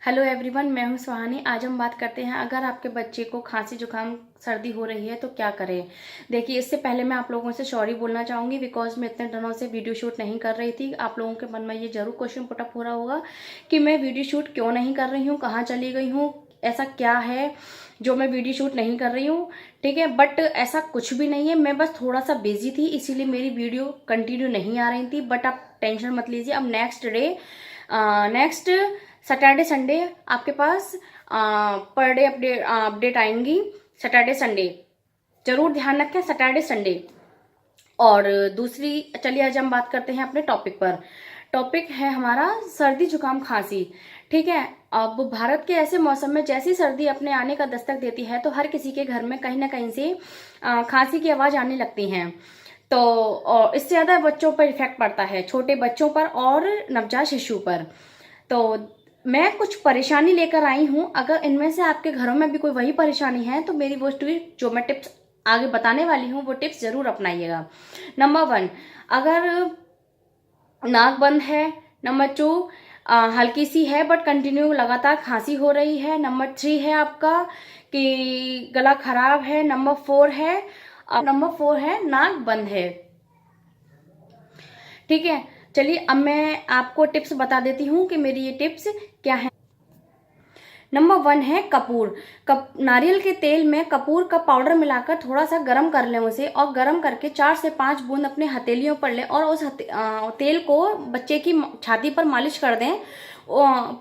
Hello everyone, मैं हूं सुहानी। आज हम बात करते हैं अगर आपके बच्चे को खांसी जुकाम सर्दी हो रही है तो क्या करें। देखिए, इससे पहले मैं आप लोगों से सॉरी बोलना चाहूँगी बिकॉज मैं इतने दिनों से वीडियो शूट नहीं कर रही थी। आप लोगों के मन में ये जरूर क्वेश्चन पुटअप हो रहा होगा कि मैं वीडियो शूट क्यों नहीं कर रही हूँ, कहाँ चली गई हूँ, ऐसा क्या है जो मैं वीडियो शूट नहीं कर रही हूँ। ठीक है, बट ऐसा कुछ भी नहीं है, मैं बस थोड़ा सा बिजी थी इसीलिए मेरी वीडियो कंटिन्यू नहीं आ रही थी। बट आप टेंशन मत लीजिए, अब नेक्स्ट सैटरडे संडे आपके पास पर डे अपडेट आएंगी। सैटरडे संडे जरूर ध्यान रखें, सैटरडे संडे। और दूसरी, चलिए आज हम बात करते हैं अपने टॉपिक पर। टॉपिक है हमारा सर्दी जुकाम खांसी। ठीक है, अब भारत के ऐसे मौसम में जैसी सर्दी अपने आने का दस्तक देती है तो हर किसी के घर में कहीं ना कहीं से खांसी की आवाज आने लगती है। तो इससे ज्यादा बच्चों पर इफेक्ट पड़ता है, छोटे बच्चों पर और नवजात शिशु पर। तो मैं कुछ परेशानी लेकर आई हूँ, अगर इनमें से आपके घरों में भी कोई वही परेशानी है तो मेरी वो जो मैं टिप्स आगे बताने वाली हूँ वो टिप्स जरूर अपनाइएगा। नंबर 1, अगर नाक बंद है। नंबर 2, हल्की सी है बट कंटिन्यू लगातार खांसी हो रही है। नंबर 3 है आपका कि गला खराब है। नंबर 4 है नाक बंद है। ठीक है, चलिए अब मैं आपको टिप्स बता देती हूँ कि मेरी ये टिप्स क्या है। नंबर 1 है कपूर। नारियल के तेल में कपूर का पाउडर मिलाकर थोड़ा सा गर्म कर लें उसे, और गर्म करके 4 से 5 बूंद अपने हथेलियों पर लें और उस तेल को बच्चे की छाती पर मालिश कर दें।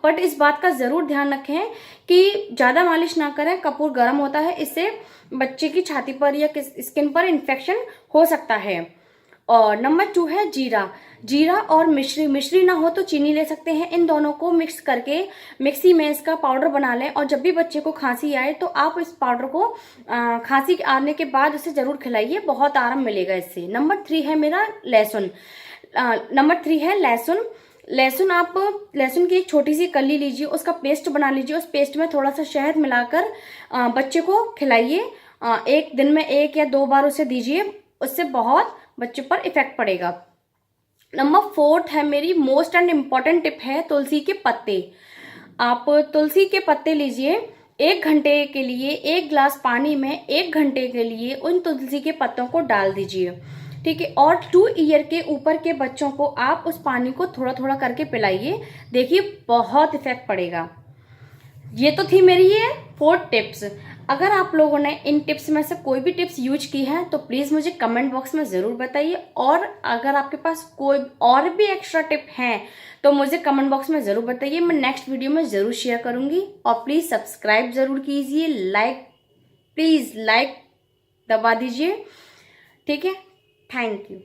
बट इस बात का जरूर ध्यान रखें कि ज्यादा मालिश ना करें, कपूर गर्म होता है, इससे बच्चे की छाती पर या स्किन पर इन्फेक्शन हो सकता है। और नंबर 2 है जीरा। जीरा और मिश्री ना हो तो चीनी ले सकते हैं। इन दोनों को मिक्स करके मिक्सी में इसका पाउडर बना लें, और जब भी बच्चे को खांसी आए तो आप इस पाउडर को खांसी आने के बाद उसे जरूर खिलाइए, बहुत आराम मिलेगा इससे। नंबर 3 है मेरा लहसुन। लहसुन आप लहसुन की एक छोटी सी कली लीजिए, उसका पेस्ट बना लीजिए, उस पेस्ट में थोड़ा सा शहद मिलाकर बच्चे को खिलाइए। एक दिन में 1 या 2 बार उसे दीजिए, उससे बहुत बच्चों पर इफेक्ट पड़ेगा। नंबर 4 है मेरी मोस्ट एंड इम्पॉर्टेंट टिप है तुलसी के पत्ते। आप तुलसी के पत्ते लीजिए, 1 घंटे के लिए 1 गिलास पानी में 1 घंटे के लिए उन तुलसी के पत्तों को डाल दीजिए। ठीक है, और 2 ईयर के ऊपर के बच्चों को आप उस पानी को थोड़ा थोड़ा करके पिलाइए, देखिए बहुत इफेक्ट पड़ेगा। ये तो थी मेरी ये 4 टिप्स। अगर आप लोगों ने इन टिप्स में से कोई भी टिप्स यूज की है तो प्लीज मुझे कमेंट बॉक्स में जरूर बताइए, और अगर आपके पास कोई और भी एक्स्ट्रा टिप है तो मुझे कमेंट बॉक्स में जरूर बताइए, मैं नेक्स्ट वीडियो में जरूर शेयर करूंगी। और प्लीज सब्सक्राइब जरूर कीजिए, प्लीज लाइक दबा दीजिए। ठीक है, थैंक यू।